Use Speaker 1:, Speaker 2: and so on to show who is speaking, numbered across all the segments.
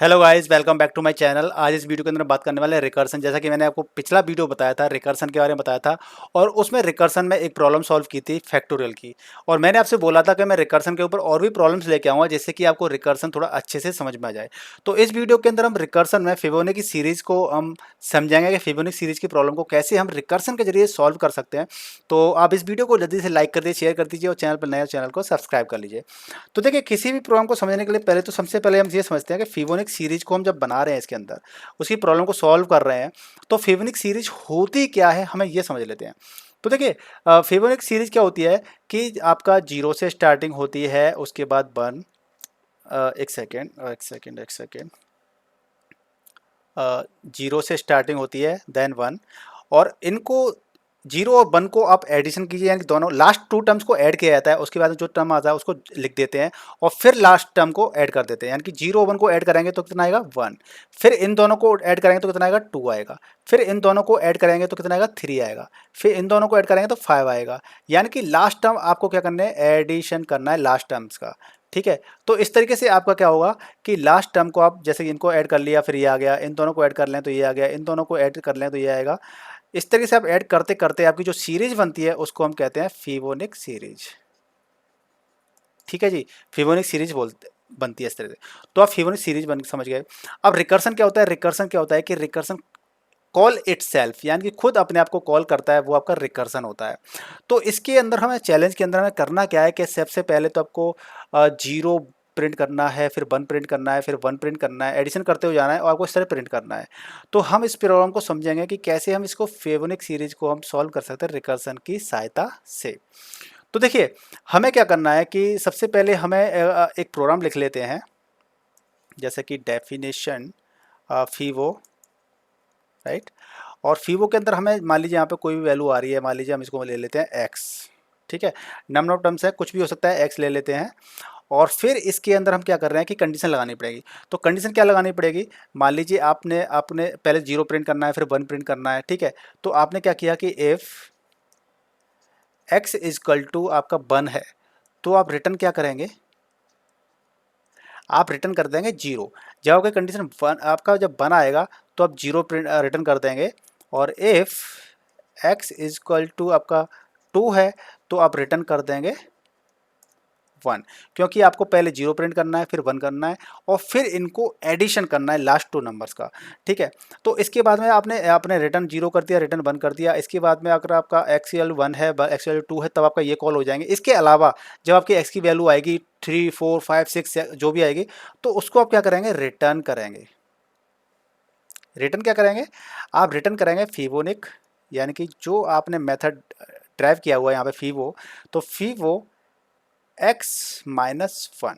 Speaker 1: Hello guys, welcome back to my channel. आज इस video के अंदर बात करने वाले हैं रिकर्सन। जैसा कि मैंने आपको पिछला वीडियो बताया था, रिकर्सन के बारे में बताया था और उसमें रिकर्सन में एक प्रॉब्लम सॉल्व की थी फैक्टोरियल की। और मैंने आपसे बोला था कि मैं रिकर्सन के ऊपर और भी प्रॉब्लम्स लेके आऊँगा जिससे कि आपको रिकर्सन थोड़ा अच्छे से समझ में आ जाए। तो इस वीडियो के अंदर हम रिकर्सन में फिबोनाची की सीरीज़ को हम समझाएंगे कि फिबोनाची सीरीज़ की प्रॉब्लम को कैसे हम रिकर्सन के जरिए सॉल्व कर सकते हैं। तो आप इस वीडियो को जल्दी से लाइक कर दीजिए, शेयर कर दीजिए और चैनल पर नए चैनल को सब्सक्राइब कर लीजिए। तो देखिए, किसी भी प्रॉब्लम को समझने के लिए पहले तो सबसे पहले हम ये समझते हैं कि फिबोनाची सीरीज को हम जब बना रहे हैं, इसके अंदर उसकी प्रॉब्लम को सॉल्व कर रहे हैं, तो फिबोनाची सीरीज होती क्या है हमें ये समझ लेते हैं। तो देखिए, फिबोनाची सीरीज क्या होती है कि आपका जीरो से स्टार्टिंग होती है, उसके बाद वन, एक सेकेंड, जीरो से स्टार्टिंग होती है, देन वन, और इनको जीरो और वन को आप एडिशन कीजिए, यानी कि दोनों लास्ट टू टर्म्स को ऐड किया जाता है, उसके बाद जो टर्म आता है उसको लिख देते हैं और फिर लास्ट टर्म को ऐड कर देते हैं। यानी कि जीरो वन को ऐड करेंगे तो कितना आएगा वन, फिर इन दोनों को ऐड करेंगे तो कितना आएगा टू आएगा, फिर इन दोनों को ऐड करेंगे तो कितना आएगा थ्री आएगा, फिर इन दोनों को ऐड करेंगे तो फाइव आएगा। यानी कि लास्ट टर्म आपको क्या करना है, एडिशन करना है लास्ट टर्म्स का। ठीक है, तो इस तरीके से आपका क्या होगा कि लास्ट टर्म को आप जैसे इनको ऐड कर लिया, फिर ये आ गया, इन दोनों को ऐड कर लें तो ये आ गया, इन दोनों को ऐड कर लें तो ये आएगा। इस तरीके से आप ऐड करते करते आपकी जो सीरीज बनती है उसको हम कहते हैं फिबोनाची सीरीज। ठीक है जी, फिबोनाची सीरीज बोलते बनती है इस तरह से। तो आप फिबोनाची सीरीज बन समझ गए। अब रिकर्सन क्या होता है, रिकर्सन क्या होता है कि रिकर्सन कॉल इट सेल्फ, यानी कि खुद अपने आप को कॉल करता है, वो आपका रिकर्सन होता है। तो इसके अंदर हमें चैलेंज के अंदर हमें करना क्या है कि सबसे पहले तो आपको जीरो प्रिंट करना है, फिर वन प्रिंट करना है, फिर वन प्रिंट करना है, एडिशन करते हुए जाना है और आपको इस तरह प्रिंट करना है। तो हम इस प्रोग्राम को समझेंगे कि कैसे हम इसको फिबोनाची सीरीज को हम सॉल्व कर सकते हैं रिकर्सन की सहायता से। तो देखिए, हमें क्या करना है कि सबसे पहले हमें एक प्रोग्राम लिख लेते हैं, जैसे कि डेफिनेशन फीवो, राइट। और फीवो के अंदर हमें मान लीजिए यहाँ पे कोई भी वैल्यू आ रही है, मान लीजिए हम इसको ले लेते हैं एक्स। ठीक है, नंबर ऑफ टर्म्स है, कुछ भी हो सकता है, एक्स ले लेते हैं। और फिर इसके अंदर हम क्या कर रहे हैं कि कंडीशन लगानी पड़ेगी। तो कंडीशन क्या लगानी पड़ेगी, मान लीजिए आपने आपने पहले जीरो प्रिंट करना है, फिर वन प्रिंट करना है। ठीक है, तो आपने क्या किया कि इफ़ एक्स इजकल टू आपका वन है, तो आप रिटर्न क्या करेंगे, आप रिटर्न कर देंगे जीरो। जब आपका कंडीशन वन, आपका जब वन आएगा तो आप जीरो प्रिंट रिटर्न कर देंगे। और इफ़ एक्स इजक्वल टू आपका टू है तो आप रिटर्न कर देंगे वन, क्योंकि आपको पहले जीरो प्रिंट करना है, फिर वन करना है और फिर इनको एडिशन करना है लास्ट टू नंबर्स का। ठीक है, तो इसके बाद में आपने आपने रिटर्न जीरो कर दिया, रिटर्न वन कर दिया। इसके बाद में अगर आपका एक्सएल वन है, एक्सएल टू है, तब आपका ये कॉल हो जाएंगे। इसके अलावा जब आपकी एक्स की वैल्यू आएगी थ्री फोर फाइव सिक्स जो भी आएगी, तो उसको आप क्या करेंगे, रिटर्न करेंगे। रिटर्न क्या करेंगे, आप रिटर्न करेंगे फिबोनिक, यानी कि जो आपने मेथड ड्राइव किया हुआ है यहाँ पे फीवो, तो fibo x minus one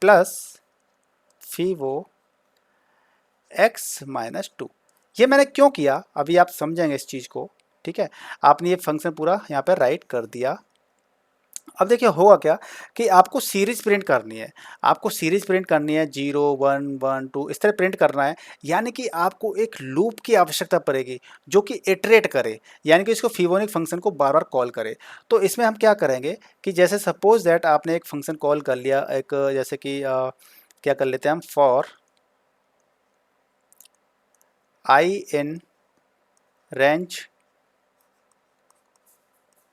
Speaker 1: plus fibo x minus two. ये मैंने क्यों किया अभी आप समझेंगे इस चीज़ को। ठीक है, आपने ये फंक्शन पूरा यहाँ पे राइट कर दिया। अब देखिए होगा क्या कि आपको सीरीज प्रिंट करनी है, आपको सीरीज प्रिंट करनी है, जीरो वन वन टू इस तरह प्रिंट करना है। यानी कि आपको एक लूप की आवश्यकता पड़ेगी जो कि इटरेट करे, यानी कि इसको फिबोनिक फंक्शन को बार बार कॉल करे। तो इसमें हम क्या करेंगे कि जैसे सपोज दैट आपने एक फंक्शन कॉल कर लिया, एक जैसे कि क्या कर लेते हैं हम, फॉर आई इन रेंज,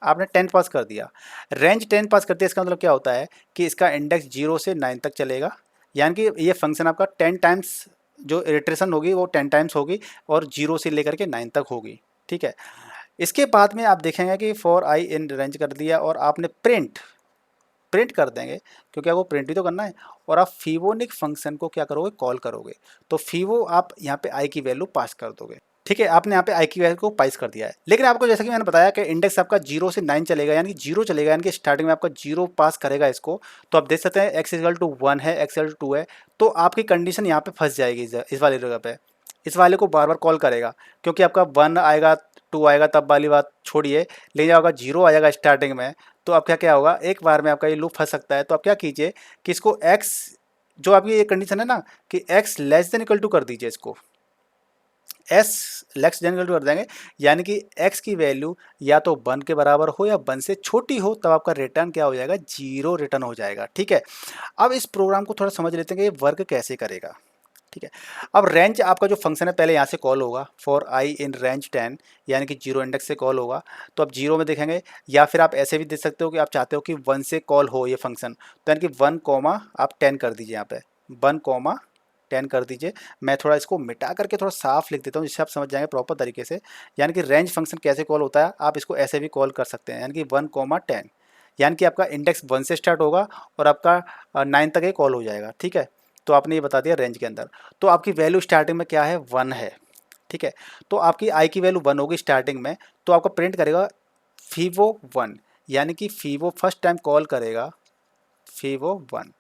Speaker 1: आपने टेन पास कर दिया, रेंज टेन पास करते हैं, इसका मतलब क्या होता है कि इसका इंडेक्स जीरो से नाइन तक चलेगा। यानी कि ये फंक्शन आपका टेन टाइम्स जो इटरेशन होगी वो टेन टाइम्स होगी और जीरो से लेकर के नाइन तक होगी। ठीक है, इसके बाद में आप देखेंगे कि फॉर आई इन रेंज कर दिया और आपने प्रिंट प्रिंट कर देंगे, क्योंकि आपको प्रिंट भी तो करना है। और आप फिबोनिक फंक्शन को क्या करोगे, कॉल करोगे। तो फिबो आप यहाँ पे आई की वैल्यू पास कर दोगे। ठीक है, आपने यहाँ पे आई की वैल्यू को पास कर दिया है। लेकिन आपको जैसा कि मैंने बताया कि इंडेक्स आपका जीरो से नाइन चलेगा, यानी कि जीरो चलेगा, यानी कि स्टार्टिंग में आपका जीरो पास करेगा इसको। तो आप देख सकते हैं एक्स इक्वल टू वन है, एक्स इक्वल टू टू है, तो आपकी कंडीशन यहाँ पे फंस जाएगी इस वाली जगह पे। इस वाले को बार बार कॉल करेगा, क्योंकि आपका वन आएगा, टू आएगा, तब वाली बात छोड़िए, ले जाओगा जीरो आ जाएगा स्टार्टिंग में। तो अब क्या क्या होगा, एक बार में आपका ये लूप फंस सकता है। तो आप क्या कीजिए कि इसको एक्स, जो आपकी ये कंडीशन है ना कि X less than equal to कर दीजिए इसको, S less than equal to कर देंगे, यानी कि एक्स की वैल्यू या तो 1 के बराबर हो या 1 से छोटी हो, तब आपका रिटर्न क्या हो जाएगा, 0 रिटर्न हो जाएगा। ठीक है, अब इस प्रोग्राम को थोड़ा समझ लेते हैं कि ये वर्क कैसे करेगा। ठीक है, अब रेंज आपका जो फंक्शन है पहले यहाँ से कॉल होगा, फॉर आई इन रेंज 10, यानी कि 0 इंडेक्स से कॉल होगा, तो आप 0 में देखेंगे, या फिर आप ऐसे भी देख सकते हो कि आप चाहते हो कि 1 से कॉल हो ये फंक्शन, तो यानी कि 1 कॉमा आप 10 कर दीजिए, यहाँ पे 1 कॉमा 10 कर दीजिए। मैं थोड़ा इसको मिटा करके थोड़ा साफ लिख देता हूँ जिससे आप समझ जाएंगे प्रॉपर तरीके से। यानी कि रेंज फंक्शन कैसे कॉल होता है, आप इसको ऐसे भी कॉल कर सकते हैं, यानी कि 1 कॉमा 10, यानी कि आपका इंडेक्स 1 से स्टार्ट होगा और आपका 9 तक ये कॉल हो जाएगा। ठीक है, तो आपने ये बता दिया रेंज के अंदर। तो आपकी वैल्यू स्टार्टिंग में क्या है, 1 है। ठीक है, तो आपकी आई की वैल्यू 1 होगी स्टार्टिंग में, तो आपका प्रिंट करेगा फीवो 1, यानी कि फीवो फर्स्ट टाइम कॉल करेगा फीवो 1।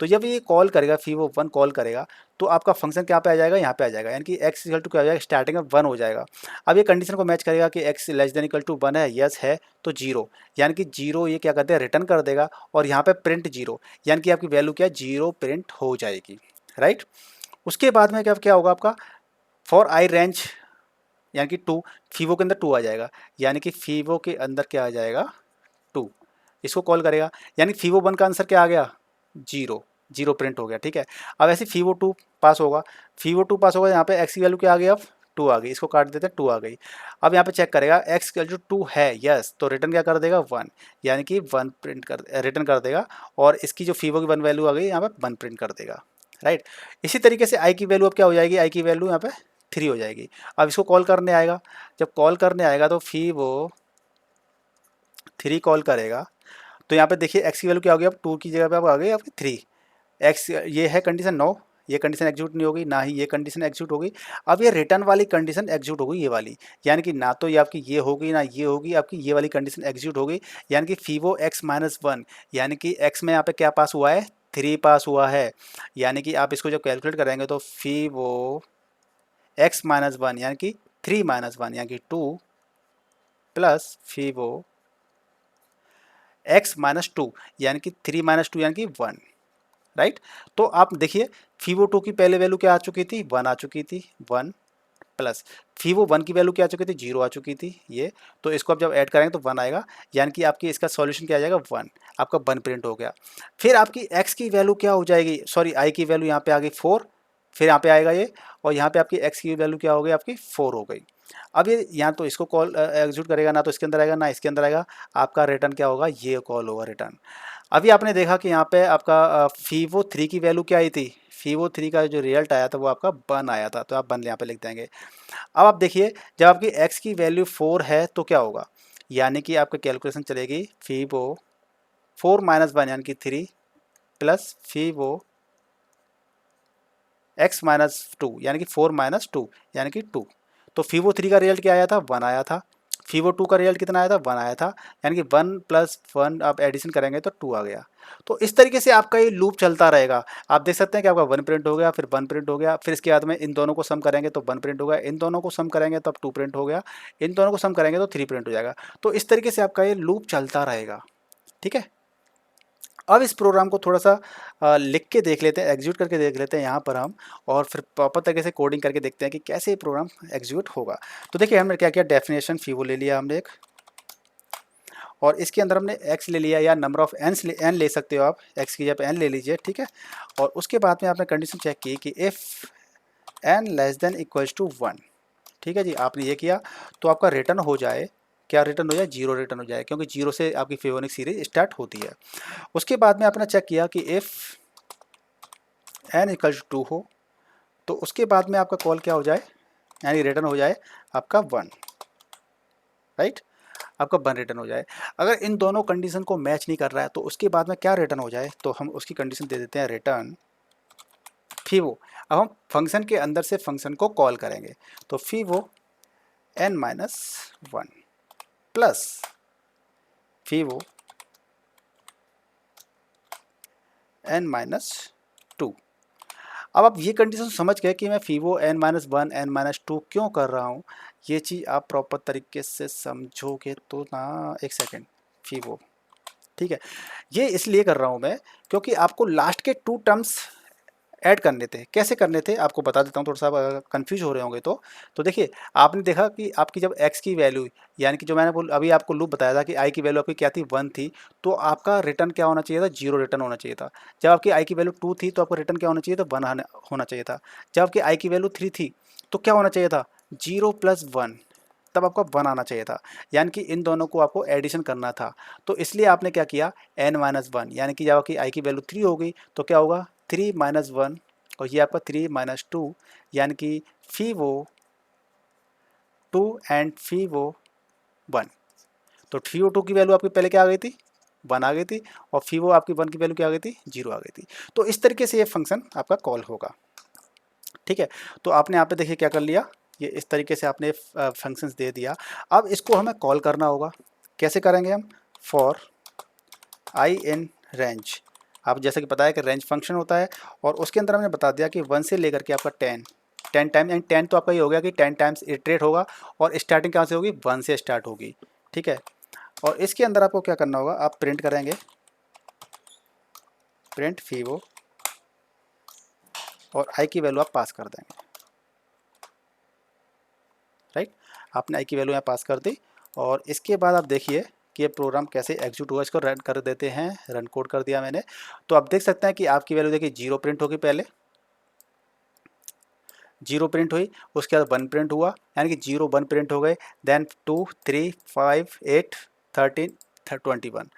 Speaker 1: तो जब ये कॉल करेगा फीवो 1 कॉल करेगा, तो आपका फंक्शन क्या पे आ जाएगा, यहाँ पे आ जाएगा, यानी कि एक्स इक्वल टू क्या हो जाएगा, स्टार्टिंग में 1 हो जाएगा। अब ये कंडीशन को मैच करेगा कि X less than equal to 1 है, यस है, तो 0, यानी कि 0 ये क्या करते हैं, रिटर्न कर देगा, और यहाँ पे प्रिंट 0, यानी कि आपकी वैल्यू क्या है, 0 प्रिंट हो जाएगी। राइट, उसके बाद में क्या क्या होगा आपका, फॉर आई रेंज यानी कि 2, फीवो के अंदर 2 आ जाएगा, यानी कि फीवो के अंदर क्या आ जाएगा, 2, इसको कॉल करेगा, यानी फीवो 1 का आंसर क्या आ गया, 0, 0 प्रिंट हो गया। ठीक है, अब ऐसे फीवो 2 पास होगा, फीवो 2 पास होगा, यहाँ पे एक्स की वैल्यू क्या आ गई, अब 2 आ गई, इसको काट देते हैं, 2 आ गई। अब यहाँ पे चेक करेगा एक्स की वैल्यू 2 है, यस, तो रिटर्न क्या कर देगा, 1, यानी कि 1 प्रिंट कर रिटर्न कर देगा, और इसकी जो फीवो की 1 वैल्यू आ गई, यहाँ पे 1 प्रिंट कर देगा। राइट, इसी तरीके से आई की वैल्यू अब क्या हो जाएगी, आई की वैल्यू यहाँ पे 3 हो जाएगी। अब इसको कॉल करने आएगा, जब कॉल करने आएगा तो फीवो 3 कॉल करेगा, तो यहाँ पे देखिए एक्स की वैल्यू क्या होगी, अब 2 की जगह पे अब आ गई आपकी 3, एक्स ये है कंडीशन 9, ये कंडीशन एग्जीक्यूट नहीं होगी, ना ही ये कंडीशन एग्जीक्यूट होगी। अब ये रिटर्न वाली कंडीशन एग्जीक्यूट होगी, ये वाली, यानी कि ना तो ये आपकी ये होगी ना ये होगी, आपकी ये वाली कंडीशन एग्जीक्यूट होगी, यानी कि फीवो एक्स माइनस 1, यानी कि एक्स में यहाँ पे क्या पास हुआ है, 3 पास हुआ है, यानी कि आप इसको जब कैलकुलेट करेंगे तो फीवो एक्स माइनस 1 यानी कि 3 माइनस 1 यानी कि 2 प्लस फीवो एक्स माइनस 2 यानी कि 3 माइनस 2 यानी कि 1। राइट, तो आप देखिए फीवो 2 की पहले वैल्यू क्या आ चुकी थी, 1 आ चुकी थी, 1 प्लस फीवो 1 की वैल्यू क्या आ चुकी थी, 0 आ चुकी थी ये, तो इसको आप जब ऐड करेंगे तो 1 आएगा, यानी कि आपकी इसका सॉल्यूशन क्या आ जाएगा, 1, आपका 1 प्रिंट हो गया। फिर आपकी एक्स की वैल्यू क्या हो जाएगी, सॉरी आई की वैल्यू यहाँ पे आ गई 4, फिर यहाँ पे आएगा ये, और यहाँ पे आपकी एक्स की वैल्यू क्या हो गई, आपकी 4 हो गई। अब ये यहाँ तो इसको कॉल एग्जीक्यूट करेगा, ना तो इसके अंदर आएगा ना इसके अंदर आएगा, आपका रिटर्न क्या होगा, ये कॉल होगा रिटर्न। अभी आपने देखा कि यहाँ पे आपका फीवो 3 की वैल्यू क्या आई थी, फीवो 3 का जो रिजल्ट आया था वो आपका 1 आया था, तो आप 1 यहाँ पे लिख देंगे। अब आप देखिए जब आपकी x की वैल्यू 4 है तो क्या होगा, यानी कि आपका कैलकुलेशन चलेगी फीवो 4 माइनस 1 यानी कि 3 प्लस फीवो x माइनस 2 यानी कि 4 माइनस 2 यानी कि 2। तो फीवो 3 का रिजल्ट क्या आया था, 1 आया था, फीवो 2 का रिजल्ट कितना आया था, 1 आया था, यानी कि 1 प्लस 1 आप एडिशन करेंगे तो 2 आ गया। तो इस तरीके से आपका ये लूप चलता रहेगा। आप देख सकते हैं कि आपका 1 प्रिंट हो गया, फिर 1 प्रिंट हो गया, फिर इसके बाद में इन दोनों को सम करेंगे तो 1 प्रिंट हो गया, इन दोनों को सम करेंगे तो अब 2 प्रिंट हो गया, इन दोनों को सम करेंगे तो 3 प्रिंट हो जाएगा। तो इस तरीके से आपका ये लूप चलता रहेगा। ठीक है, अब इस प्रोग्राम को थोड़ा सा लिख के देख लेते हैं, एग्जीक्यूट करके देख लेते हैं यहाँ पर हम, और फिर प्रॉपर तरीके से कोडिंग करके देखते हैं कि कैसे ये प्रोग्राम एग्जीक्यूट होगा। तो देखिए हमने क्या किया, डेफिनेशन फीवो ले लिया हमने एक, और इसके अंदर हमने एक्स ले लिया, या नंबर ऑफ एन ले सकते हो आप, एक्स की जगह एन ले लीजिए। ठीक है, और उसके बाद में आपने कंडीशन चेक की कि if N less than equals to 1। ठीक है जी, आपने ये किया तो आपका रिटर्न हो जाए, क्या रिटर्न हो जाए, 0 रिटर्न हो जाए, क्योंकि 0 से आपकी फिबोनाची सीरीज स्टार्ट होती है। उसके बाद में आपने चेक किया कि इफ़ एन इक्वल्स टू 2 हो, तो उसके बाद में आपका कॉल क्या हो जाए, यानी रिटर्न हो जाए आपका 1। राइट, आपका 1 रिटर्न हो जाए। अगर इन दोनों कंडीशन को मैच नहीं कर रहा है तो उसके बाद में क्या रिटर्न हो जाए, तो हम उसकी कंडीशन दे देते हैं रिटर्न फीवो। अब हम फंक्शन के अंदर से फंक्शन को कॉल करेंगे, तो fibo n minus 1 plus fibo n minus 2। अब आप ये कंडीशन समझ गए कि मैं fibo n minus 1 n minus 2 क्यों कर रहा हूँ। ये चीज़ आप प्रॉपर तरीके से समझोगे तो ना, एक सेकेंड, फीवो, ठीक है, ये इसलिए कर रहा हूँ मैं क्योंकि आपको लास्ट के 2 टर्म्स ऐड करने थे। कैसे करने थे आपको बता देता हूँ, थोड़ा सा अगर कन्फ्यूज हो रहे होंगे तो देखिए आपने देखा कि आपकी जब x की वैल्यू, यानी कि जो मैंने अभी आपको लूप बताया था कि i की वैल्यू आपकी क्या थी 1 थी, तो आपका रिटर्न क्या होना चाहिए था, 0 रिटर्न होना चाहिए था। जब आपकी i की वैल्यू 2 थी तो आपका रिटर्न क्या होना चाहिए था, 1 होना चाहिए था। जब आपकी i की वैल्यू 3 थी तो क्या होना चाहिए था, 0 + 1, तब आपका 1 आना चाहिए था। यानी कि इन दोनों को आपको एडिशन करना था। तो इसलिए आपने क्या किया, n-1, यानी कि जब आपकी i की वैल्यू 3 हो गई तो क्या होगा 3 - 1, और ये आपका 3 - 2, यानी कि फीवो 2 एंड फीवो 1। तो फीवो 2 की वैल्यू आपकी पहले क्या आ गई थी, 1 आ गई थी, और फीवो आपकी 1 की वैल्यू क्या आ गई थी, 0 आ गई थी। तो इस तरीके से ये फंक्शन आपका कॉल होगा। ठीक है, तो आपने यहाँ पे देखिए क्या कर लिया, ये इस तरीके से आपने फंक्शंस दे दिया। अब इसको हमें कॉल करना होगा। कैसे करेंगे हम, फॉर आई इन रेंज। आप जैसे कि पता है कि रेंज फंक्शन होता है, और उसके अंदर हमने बता दिया कि 1 से लेकर के आपका 10 टाइम, एंड 10 तो आपका ये हो गया कि 10 टाइम्स इटरेट होगा, और स्टार्टिंग कहाँ से होगी, 1 से स्टार्ट होगी। ठीक है, और इसके अंदर आपको क्या करना होगा, आप प्रिंट करेंगे प्रिंट फीवो, और आई की वैल्यू आप पास कर देंगे। राइट, आपने आई की वैल्यू यहाँ पास कर दी, और इसके बाद आप देखिए कि ये प्रोग्राम कैसे एग्जीक्यूट होगा। इसको रन कर देते हैं, रन कोड कर दिया मैंने। तो आप देख सकते हैं कि आपकी वैल्यू देखिए 0 प्रिंट होगी, पहले 0 प्रिंट हुई, उसके बाद 1 प्रिंट हुआ, यानी कि 0 1 प्रिंट हो गए, देन 2 3 5 8 13 21।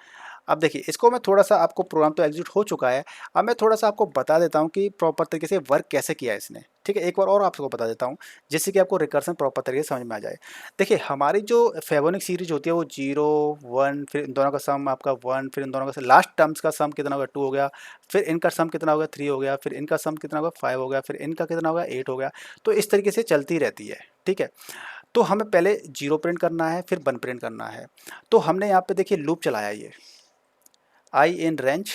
Speaker 1: अब देखिए इसको मैं थोड़ा सा, आपको प्रोग्राम तो एग्जीक्यूट हो चुका है, अब मैं थोड़ा सा आपको बता देता हूँ कि प्रॉपर तरीके से वर्क कैसे किया है इसने। ठीक है, एक बार और आपको बता देता हूँ जिससे कि आपको रिकर्सन प्रॉपर तरीके से समझ में आ जाए। देखिए हमारी जो फेबोनिक सीरीज होती है वो 0 1, फिर इन दोनों का सम आपका 1, फिर इन दोनों का लास्ट टर्म्स का सम कितना होगा 2 हो गया, फिर इनका सम कितना होगा 3 हो गया, फिर इनका सम कितना होगा 5 हो गया, फिर इनका कितना होगा 8 हो गया। तो इस तरीके से चलती रहती है। ठीक है, तो हमें पहले 0 प्रिंट करना है, फिर 1 प्रिंट करना है। तो हमने यहाँ पे देखिए लूप चलाया, ये आई इन रेंज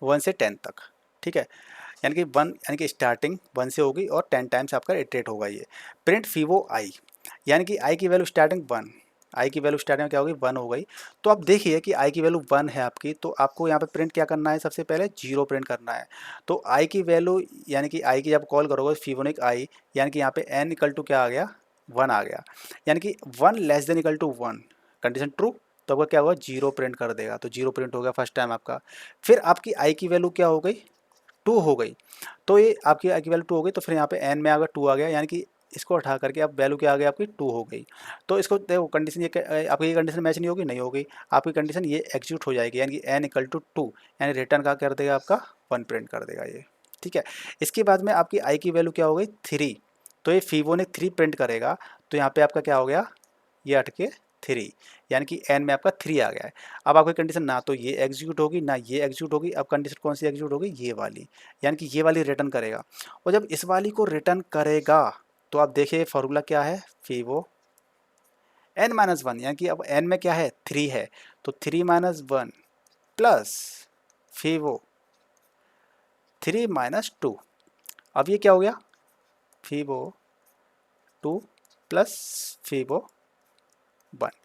Speaker 1: 1 से 10 तक। ठीक है, यानी कि 1, यानी कि स्टार्टिंग 1 से होगी और 10 टाइम्स आपका इटरेट होगा। ये प्रिंट फीवो आई, यानी कि आई की वैल्यू स्टार्टिंग 1, आई की वैल्यू स्टार्टिंग में क्या होगी 1 हो गई। तो आप देखिए कि आई की वैल्यू 1 है आपकी, तो आपको यहाँ पे प्रिंट क्या करना है, सबसे पहले 0 प्रिंट करना है। तो आई की वैल्यू, यानी कि आई की जब कॉल करोगे फीवोनिक आई, यानी कि यहाँ पे n इक्वल टू क्या आ गया, 1 आ गया, यानी कि 1 less than equal to 1, condition true, तो आपका क्या होगा 0 प्रिंट कर देगा। तो 0 प्रिंट हो गया फर्स्ट टाइम आपका। फिर आपकी आई की वैल्यू क्या हो गई, 2 हो गई। तो ये आपकी आई की वैल्यू 2 हो गई, तो फिर यहाँ पे n में आ गया 2 आ गया, यानी कि इसको हटा करके अब वैल्यू क्या आ गई आपकी 2 हो गई। तो इसको देखो कंडीशन ये आपकी ये कंडीशन मैच नहीं होगी, नहीं होगी, आपकी कंडीशन ये एग्जीक्यूट हो जाएगी, यानी कि n इक्वल टू 2, यानी रिटर्न का कर देगा आपका 1 प्रिंट कर देगा ये। ठीक है, इसके बाद में आपकी आई की वैल्यू क्या हो गई 3, तो ये फीवोनिक 3 प्रिंट करेगा। तो यहाँ पे आपका क्या हो गया, ये हट के 3, यानी कि n में आपका 3 आ गया है। अब आपकी कंडीशन ना तो ये एग्जीक्यूट होगी ना ये एग्जीक्यूट होगी, अब कंडीशन कौन सी एग्जीक्यूट होगी, ये वाली, यानी कि ये वाली रिटर्न करेगा। और जब इस वाली को रिटर्न करेगा तो आप देखिए फॉर्मूला क्या है, फीवो n-1, यानी कि अब n में क्या है 3 है, तो 3 - 1 प्लस फीवो 3 - 2। अब ये क्या हो गया, फीवो 2 प्लस फीवो 1।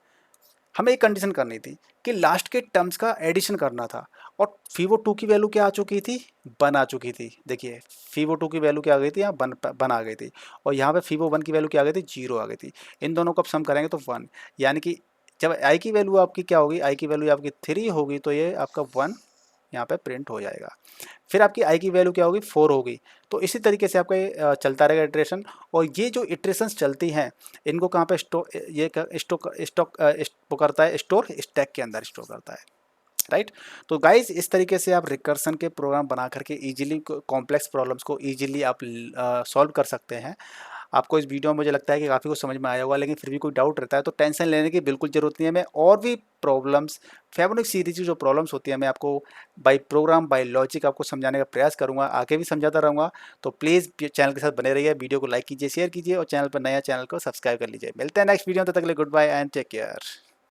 Speaker 1: हमें एक कंडीशन करनी थी कि लास्ट के टर्म्स का एडिशन करना था, और फीवो 2 की वैल्यू क्या आ चुकी थी, 1 आ चुकी थी। देखिए फीवो 2 की वैल्यू क्या आ गई थी, यहाँ 1 आ गई थी, और यहाँ पे फीवो 1 की वैल्यू क्या आ गई थी, 0 आ गई थी। इन दोनों को अब सम करेंगे तो 1, यानी कि जब आई की वैल्यू आपकी क्या होगी, आई की वैल्यू आपकी 3 होगी, तो ये आपका 1 यहाँ पे प्रिंट हो जाएगा। फिर आपकी आई की वैल्यू क्या होगी 4 होगी। तो इसी तरीके से आपका ये चलता रहेगा इटरेशन। और ये जो इटरेशंस चलती हैं इनको कहाँ पे स्टोर करता है, स्टोर स्टैक के अंदर स्टोर करता है। राइट, तो गाइज इस तरीके से आप रिकर्सन के प्रोग्राम बना करके इजीली कॉम्प्लेक्स प्रॉब्लम्स को इजीली आप सॉल्व कर सकते हैं। आपको इस वीडियो में मुझे लगता है कि काफ़ी कुछ समझ में आया होगा, लेकिन फिर भी कोई डाउट रहता है तो टेंशन लेने की बिल्कुल ज़रूरत नहीं है। मैं और भी प्रॉब्लम्स, फेबोनिक सीरीज की जो प्रॉब्लम्स होती है मैं आपको बाय प्रोग्राम बाय लॉजिक आपको समझाने का प्रयास करूंगा, आगे भी समझाता रहूँगा। तो प्लीज़ चैनल के साथ बने रहिए, वीडियो को लाइक कीजिए, शेयर कीजिए, और चैनल पर नया चैनल को सब्सक्राइब कर लीजिए। मिलते हैं नेक्स्ट वीडियो में, तब तक के लिए goodbye and take care.